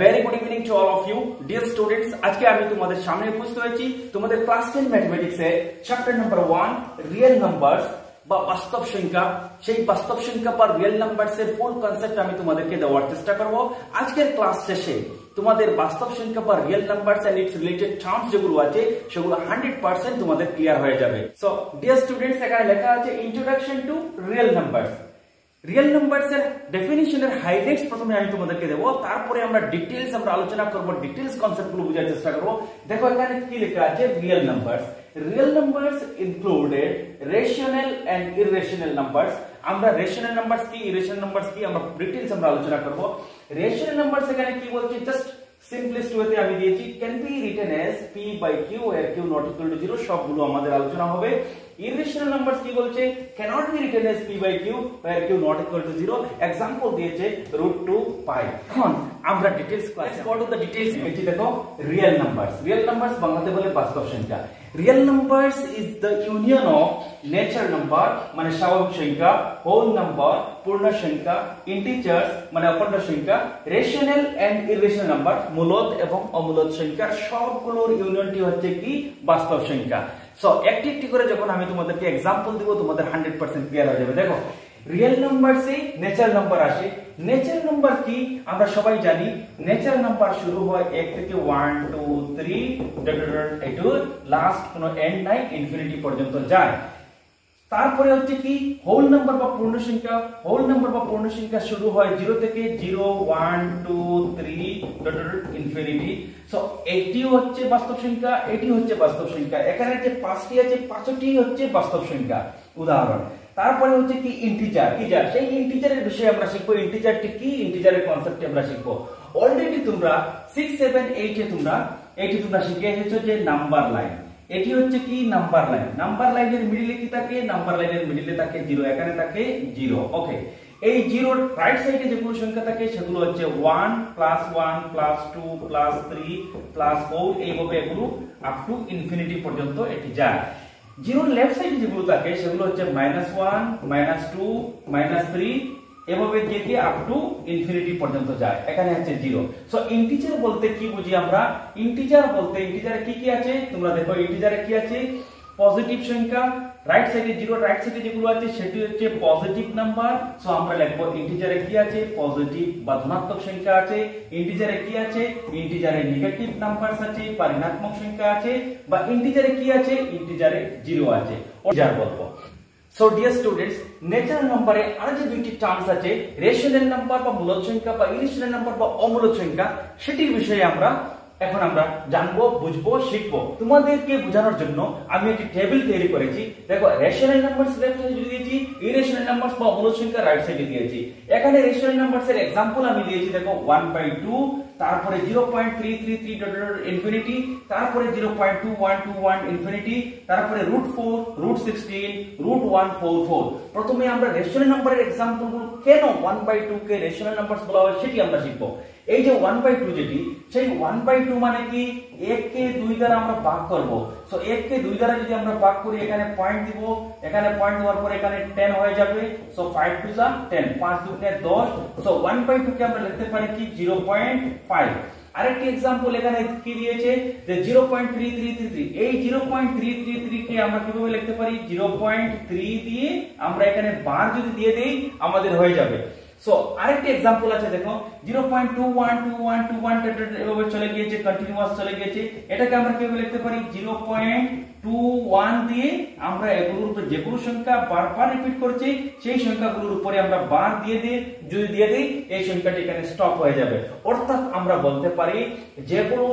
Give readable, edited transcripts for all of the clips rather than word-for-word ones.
Very good evening to all of you dear students. আজকে আমি তোমাদের সামনে উপস্থিত হয়েছি তোমাদের ক্লাস 10 ম্যাথমেটিক্স এর চ্যাপ্টার নাম্বার 1 রিয়েল নাম্বারস বা বাস্তব সংখ্যা। সেই বাস্তব সংখ্যা বা রিয়েল নাম্বারস এর ফুল কনসেপ্ট আমি তোমাদেরকে দেওয়ার চেষ্টা করব। আজকের ক্লাস শেষে তোমাদের বাস্তব সংখ্যা বা real numbers and its related terms যেগুলো আছে সেগুলো 100% তোমাদের ক্লিয়ার হয়ে যাবে। সো ডিয়ার স্টুডেন্টস, এখানে লেখা আছে introduction to real numbers. Real numbers এর ডেফিনিশনের হাইলাইটস প্রথমে আমি তোমাদেরকে দেব, তারপরে আমরা ডিটেইলস আমরা আলোচনা করব, ডিটেইলস কনসেপ্টগুলো বোঝার চেষ্টা করব। দেখো এখানে কি লেখা আছে real numbers. Real numbers included rational and irrational numbers. আমরা রেশনাল নাম্বারস কি, ইররেশনাল নাম্বারস কি, আমরা ডিটেইলস আমরা আলোচনা করব। রেশনাল নাম্বারস এখানে কি বলছে, জাস্ট সিম্পলেস্ট ওয়েতে আমি দিয়েছি can be written as p by q where q not equal to 0, সবগুলো আমাদের আলোচনা হবে। ইররেশনাল নাম্বারস কি বলছে, cannot be written as p by q where q not equal to 0, example দিয়েছে √2 পাই। এখন আমরা ডিটেইলস ক্লাসে গো টু দ্য ডিটেইলস। এই যে দেখো রিয়েল নাম্বারস। রিয়েল নাম্বারস বাংলাতে বলে বাস্তব সংখ্যা। Real numbers is the union of nature number মানে স্বাভাবিক সংখ্যা, হোল নাম্বার পূর্ণ সংখ্যা, ইন্টিজার্স মানে অখণ্ড সংখ্যা, রেশনাল এন্ড ইররেশনাল নাম্বার মূলদ এবং অমূলদ সংখ্যার সবগুলোর ইউনিয়নটি হচ্ছে কি বাস্তব সংখ্যা। সো একটি একটি করে যখন আমি তোমাদেরকে एग्जांपल দিব তোমাদের 100% ক্লিয়ার হয়ে যাবে। দেখো রিয়েল নাম্বারসে নেচার নাম্বার আসে। নেচার নাম্বার কি আমরা সবাই জানি, নেচার নাম্বার শুরু হয় 1 থেকে 1 2 3 এটু লাস্ট কোনো এন্ড নাই, ইনফিনিটি পর্যন্ত যায়। তারপরে হচ্ছে কি হোল নাম্বার বা পূর্ণ সংখ্যা। হোল নাম্বার বা পূর্ণ সংখ্যা শুরু হয় 0 থেকে 0 1 2 3 ইনফিনিটি। সো এটি হচ্ছে বাস্তব সংখ্যা, এটি হচ্ছে বাস্তব সংখ্যা। এখানে যে পাঁচটি আছে পাঁচটি হচ্ছে বাস্তব সংখ্যা উদাহরণ। তারপরে হচ্ছে কি ইন্টিজার। সেই ইন্টিজারের বিষয়ে আমরা শিখবো, ইন্টিজারটি কি, ইন্টিজারের কনসেপ্টে আমরা শিখবো। অলরেডি তোমরা 6 7 8 এ তোমরা শিখে এসেছো যে নাম্বার লাইন। এটি হচ্ছে কি নাম্বার লাইন। নাম্বার লাইনের মিডলে কি থাকে, নাম্বার লাইনের মিডলে থাকে 0, এখানে থাকে 0। ওকে, এই 0 রাইট সাইডে যেগুলো সংখ্যা থাকে সেগুলো হচ্ছে 1 +1 +2 +3 +4, এইভাবে এগুলো আপ টু ইনফিনিটি পর্যন্ত এটি যায়। 0 লেফট সাইডে যেগুলো থাকে সেগুলো হচ্ছে -1 -2 -3 এভাবে গিয়ে আপ টু ইনফিনিটি পর্যন্ত যায়, এখানে হচ্ছে 0। সো ইন্টিজার বলতে কি বুঝি আমরা, ইন্টিজার বলতে ইন্টিজারে কি কি আছে তোমরা দেখো। ইন্টিজারে কি আছে, পজিটিভ সংখ্যা, রাইট সাইডে 0 রাইট সাইডে যেগুলো আছে সেটি হচ্ছে পজিটিভ নাম্বার। সো আমরা লিখবো ইন্টিজারে কি আছে, পজিটিভ বা ধনাত্মক সংখ্যা আছে। ইন্টিজারে কি আছে, ইন্টিজারে নেগেটিভ নাম্বারস আছে বা ঋণাত্মক সংখ্যা আছে। বা ইন্টিজারে কি আছে, ইন্টিজারে 0 আছে, ইন্টিজার বলবো। সো ডিয়ার স্টুডেন্টস, ন্যাচারাল নাম্বারে আর যে দুইটি টার্মস আছে, রেশনাল নাম্বার বা মূলদ সংখ্যা বা ইররেশনাল নাম্বার বা অমূলদ সংখ্যা, সেটির বিষয়ে আমরা এখন জানবো, বুঝবো, শিখবো। তোমাদেরকে বোঝানোর জন্য আমি একটি টেবিল তৈরি করেছি। দেখো রেশনাল নাম্বারস লেফট সাইডে দিয়েছি, ইররেশনাল নাম্বারস বা অমূলদ সংখ্যা রাইট সাইডে দিয়েছি। এখানে রেশনাল নাম্বারস এর एग्जांपल আমি দিয়েছি, দেখো 1/2, তারপরে 0.333 ইনফিনিটি, তারপরে 0.2121 ইনফিনিটি, তারপরে √4 √16 √144। প্রথমে আমরা রেশনাল নাম্বারের एग्जांपल গুলো কেন 1/2 কে রেশনাল নাম্বারস বলা হয় সেটি আমরা শিখবো। এই যে 1/2 যেটি, সেই 1/2 মানে কি 1 কে 2 দ্বারা আমরা ভাগ করব। সো 1 কে 2 দ্বারা যদি আমরা ভাগ করি, এখানে পয়েন্ট দিব, এখানে পয়েন্ট দেওয়ার পরে এখানে 10 হয়ে যাবে। সো 5 2 যা 10, 5 2 10। সো 1/2 কে আমরা লিখতে পারি কি 0.5। আরেকটি एग्जांपल এখানে কি দিয়েছে যে 0.3333। এই 0.333 কে আমরা কিভাবে লিখতে পারি, 0.3 দিয়ে আমরা এখানে বার যদি দিয়ে দেই আমাদের হয়ে যাবে। সো আরেকটি एग्जांपल আছে, দেখো 0.212121 এভাবে চলে গিয়েছে, কন্টিনিউয়াস চলে গিয়েছে। এটাকে আমরা কিভাবে লিখতে পারি, 0.21 দিয়ে আমরা এগুলোর উপর যেগুলো সংখ্যা বারবার রিপিট করছে সেই সংখ্যাগুলোর উপরে আমরা বার দিয়ে দেই, এই সংখ্যাটি এখানে স্টপ হয়ে যাবে। অর্থাৎ আমরা বলতে পারি যেগুলো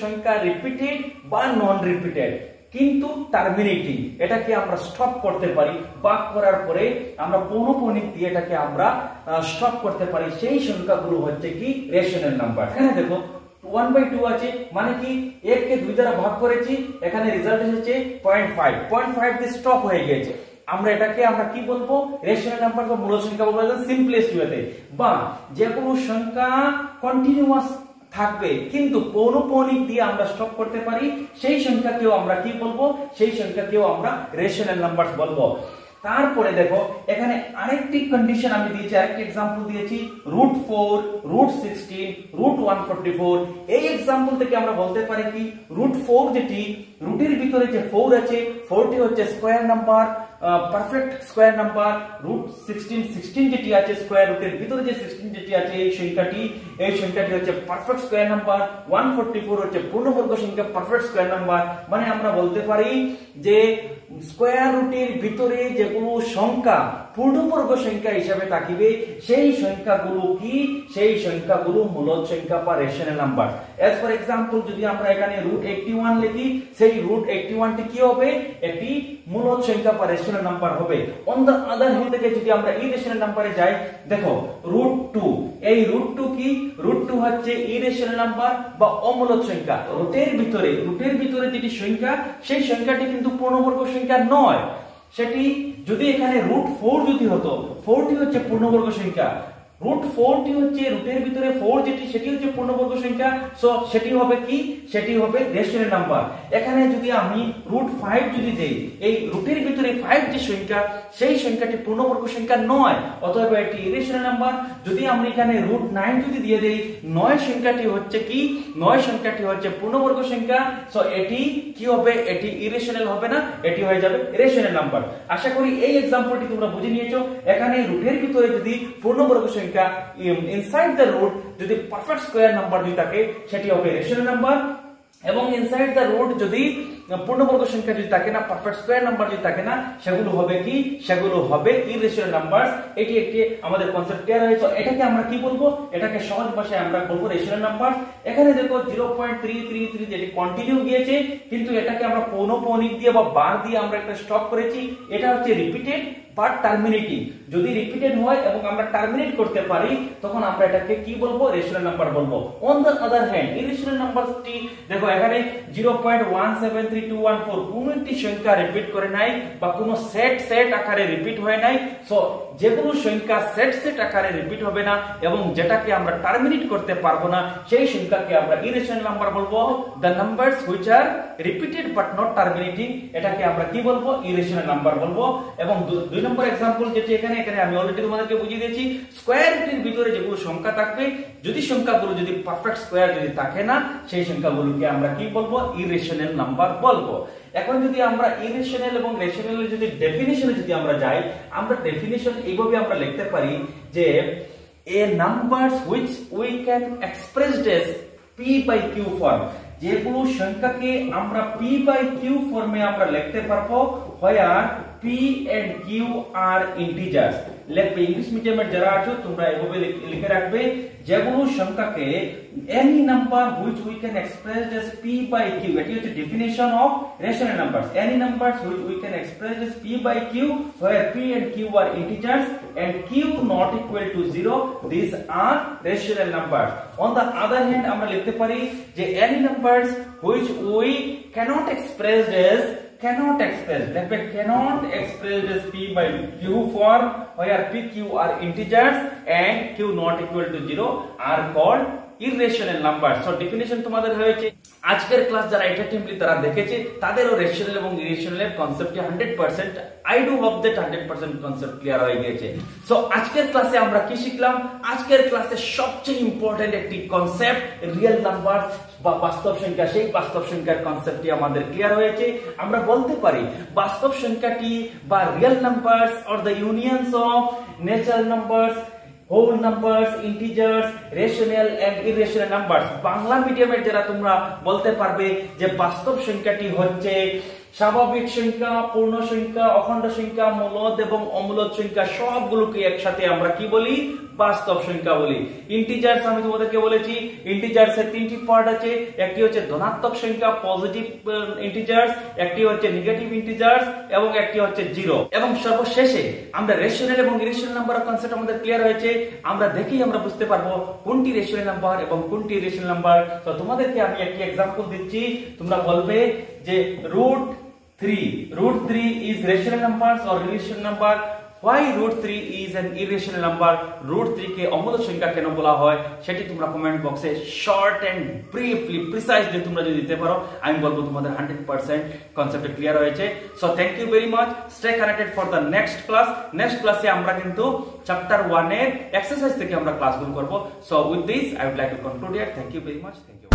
সংখ্যা রিপিটেড বা নন রিপিটেড কিন্তু টার্মিনেটিং, এটাকে আমরা স্টপ করতে পারি। ভাগ করার পরে আমরা পৌনঃপুনিক দিয়ে এটাকে আমরা স্টপ করতে পারি, সেই সংখ্যাগুলো হচ্ছে কি রেশনাল নাম্বার। এখানে দেখো 1/2 আছে মানে কি 1 কে 2 দ্বারা ভাগ করেছি, এখানে রেজাল্ট এসেছে 0.5 দিয়ে স্টপ হয়ে গিয়েছে। আমরা এটাকে কি বলবো, রেশনাল নাম্বার বা মূল সংখ্যা বলবো সিম্পলেস্ট ওয়েতে। বা যে কোনো সংখ্যা কন্টিনিউয়াস থাকবে কিন্তু পৌনঃপুনিক দিয়ে আমরা স্টপ করতে পারি, সেই সংখ্যাকেও আমরা কি বলবো, সেই সংখ্যাকেও আমরা রেশনাল নাম্বারস বলবো। তারপরে দেখো এখানে আরেকটি কন্ডিশন আমি দিয়েছি, আরেকটি एग्जांपल দিয়েছি √4, √16, √144। এই एग्जांपल থেকে আমরা বলতে পারি কি √4 যেটি রুটের ভিতরে যে 4 আছে 4টি হচ্ছে square number, perfect square number. √16 যেটি আছে স্কয়ার রুটের ভিতরে যে 16 যেটি আছে এই সংখ্যাটি হচ্ছে পারফেক্ট স্কয়ার নাম্বার। 144 হচ্ছে পূর্ণবর্গ সংখ্যা, পারফেক্ট স্কয়ার নাম্বার। মানে আমরা বলতে পারি যে স্কয়ার রুটের ভিতরে যেগুলো সংখ্যা পূর্ণবর্গ সংখ্যা হিসাবে থাকিবে সেই সংখ্যাগুলো কি, সেই সংখ্যাগুলো মূলদ সংখ্যা বা rational number. As for example যদি আমরা এখানে √81 লিখি, সেই √81টি কি হবে, একটি মূলদ সংখ্যা বা রেশনাল নাম্বার হবে। অন দা আদার হ্যান্ড থেকে যদি আমরা ইরেশনাল নাম্বারে যাই, দেখো √2, এই √2 কি, √2 হচ্ছে ইরেশনাল নাম্বার বা অমূলদ সংখ্যা। রুটের ভিতরে যেটি সংখ্যা সেই সংখ্যাটি কিন্তু পূর্ণবর্গ সংখ্যা নয়। সেটি যদি এখানে √4 যদি হতো, 4টি হচ্ছে পূর্ণবর্গ সংখ্যা, √4টি হচ্ছে রুটের ভিতরে 4 যেটি সেটি হচ্ছে পূর্ণবর্গ সংখ্যা, সো সেটি হবে কি, সেটি হবে রেশনাল নাম্বার। এখানে যদি আমি √5 যদি দেই, এই রুটের ভিতরে 5 যে সংখ্যা সেই সংখ্যাটি পূর্ণবর্গ সংখ্যা নয়, অতএব এটি ইরেশনাল নাম্বার। যদি আমরা এখানে √9 যদি দিয়ে দেই, 9 সংখ্যাটি হচ্ছে কি, 9 সংখ্যাটি হচ্ছে পূর্ণবর্গ সংখ্যা, সো এটি কি হবে, এটি ইরেশনাল হবে না, এটি হয়ে যাবে রেশনাল নাম্বার। আশা করি এই एग्जांपलটি তোমরা বুঝে নিয়েছো। এখানে রুটের ভিতরে যদি পূর্ণবর্গ সংখ্যা ইনসাইড দ্য রুট যদি পারফেক্ট স্কয়ার নাম্বার যদি থাকে সেটি হবে রেশনাল নাম্বার, এবং ইনসাইড দ্য রুট যদি পূর্ণবর্গ সংখ্যা যদি থাকে না, পারফেক্ট স্কয়ার নাম্বার যদি থাকে না, সেগুলো হবে কি, সেগুলো হবে ইরেশনাল নাম্বার। এটি একটি আমাদের কনসেপ্ট ক্লিয়ার হয়েছে। এটাকে আমরা কি বলবো, এটাকে সহজ ভাষায় আমরা বলবো রেশনাল নাম্বার। এখানে দেখো 0.333 যেটি কন্টিনিউ গিয়েছে, কিন্তু এটাকে আমরা পৌনঃপুনিক দিয়ে বা বার দিয়ে আমরা একটা স্টপ করেছি। এটা হচ্ছে রিপিটেড বাট টার্মিনেটিং। যদি রিপিটেড হয় এবং আমরা টার্মিনেট করতে পারি তখন আমরা এটাকে কি বলবো, রেশনাল নাম্বার বলবো। On the other hand irrational নাম্বারটি দেখো এখানে 0.173214 কোন একটি সংখ্যা রিপিট করে নাই বা কোনো সেট আকারে রিপিট হয় নাই। সো যেগুলো সংখ্যা সেট আকারে রিপিট হবে না এবং যেটাকে আমরা টার্মিনেট করতে পারবো না সেই সংখ্যাকে আমরা ইরেশনাল নাম্বার বলবো। The numbers which are repeated but not terminating, এটাকে আমরা কি বলবো, ইরেশনাল নাম্বার বলবো। এবং 2 নম্বর एग्जांपल যেটি এখানে আমি অলরেডি তোমাদেরকে বুঝিয়ে দিয়েছি, স্কয়ার রুটের ভিতরে যেগুলো সংখ্যা থাকবে যদি সংখ্যাগুলো যদি পারফেক্ট স্কয়ার যদি থাকে না, সেই সংখ্যাগুলোকে আমরা কি বলবো, ইরেশনাল নাম্বার বলবো। এখন যদি আমরা ইরেশনাল এবং রেশনালের যদি ডেফিনিশনে যদি আমরা যাই, আমরা ডেফিনিশন এইভাবে আমরা লিখতে পারি যে a numbers which we can expressed as p/q form, যেগুলো সংখ্যাকে আমরা p/q ফর্মে আমরা লিখতে পারবো, where p and q are integers। লিখবে ইংলিশ মিডিয়ামের যারা আছো তোমরা এভাবে লিখে রাখবে, যেগুলো সংখ্যাকে any number which we can express as p/q, এটি হচ্ছে definition of rational numbers. any numbers which we can express as p/q where p and q are integers and q not equal to 0, these are rational numbers। on the other hand আমরা লিখতে পারি যে any numbers which we cannot express as cannot express as p/q form where p q are integers and q not equal to 0 are called irrational numbers। So definition তোমাদের হয়েছে। আজকের class যারা attentively তারা দেখেছে তাদেরও রেশনাল এবং ইরেশনালের কনসেপ্টটি 100% I do hope that 100% concept clear হয়ে গিয়েছে। সো আজকের ক্লাসে আমরা কি শিখলাম, আজকের ক্লাসে সবচেয়ে ইম্পর্টেন্ট একটি কনসেপ্ট রিয়েল নাম্বার বা বাস্তব সংখ্যা, সেই বাস্তব সংখ্যার কনসেপ্টটি আমাদের ক্লিয়ার হয়েছে। আমরা বলতে পারি বাস্তব সংখ্যাটি বা real numbers or the unions of natural numbers, whole numbers, integers, rational and irrational numbers। Bangla মিডিয়ামের যারা তোমরা বলতে পারবে যে বাস্তব সংখ্যাটি হচ্ছে স্বাভাবিক সংখ্যা, পূর্ণ সংখ্যা, অখণ্ড সংখ্যা, মূলদ এবং অমূলদ সংখ্যা সবগুলোকে একসাথে আমরা কি বলি, বাস্তব সংখ্যা বলি। ইন্টিজার্স আমি তোমাদেরকে বলেছি ইন্টিজার্স এর তিনটি পার্ট আছে, একটি হচ্ছে ধনাত্মক সংখ্যা পজিটিভ ইন্টিজার্স, একটি হচ্ছে নেগেটিভ ইন্টিজার্স এবং একটি হচ্ছে জিরো। এবং সর্বশেষে আমরা রেশনাল এবং ইরেশনাল নাম্বার কনসেপ্ট আমাদের ক্লিয়ার হয়েছে। আমরা দেখেই আমরা বুঝতে পারবো কোনটি রেশনাল নাম্বার এবং কোনটি ইরেশনাল নাম্বার। তো তোমাদেরকে আমি একটি एग्जांपल দিচ্ছি, তোমরা বলবে যে √3 is rational numbers or irrational number why √3 is an irrational number, √3 কে অমূল্য সংখ্যা কেন বলা হয় সেটি তোমরা কমেন্ট বক্সে শর্ট এন্ড ব্রিফলি প্রিসাইজলি তোমরা যদি দিতে পারো, আমি বলবো তোমাদের 100% কনসেপ্ট ক্লিয়ার হয়েছে। So thank you very much, stay connected for the next class. Next ক্লাসে আমরা কিন্তু চ্যাপ্টার 1 এর এক্সারসাইজ থেকে আমরা ক্লাসগুলো করব। So with this I would like to conclude here. Thank you very much, thank you.